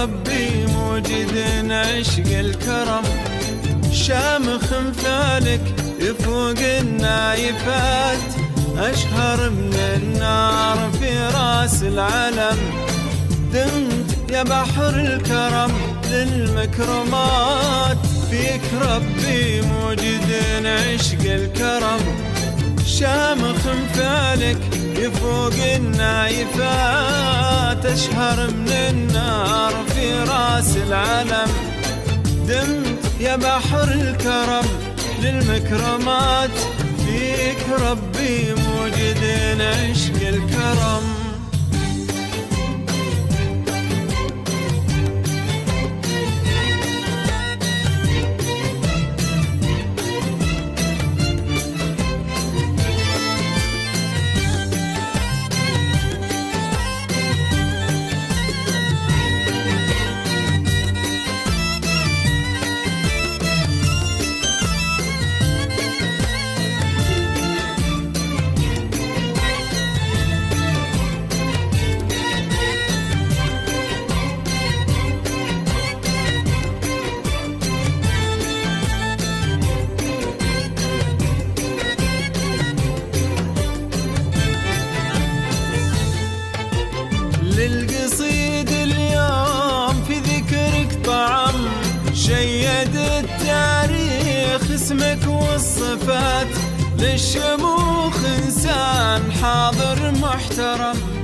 ربي موجد عشق الكرم، شامخ مثالك يفوق النايفات، أشهر من النار في راس العلم. دمت يا بحر الكرم للمكرمات، فيك ربي موجد عشق الكرم، شامخ مثالك يفوق النايفات، أشهر من النار في راس العلم. دمت يا بحر الكرم للمكرمات، فيك ربي موجد عشق الكرم. للقصيد اليوم في ذكرك طعم، شيد التاريخ اسمك والصفات، للشموخ إنسان حاضر محترم.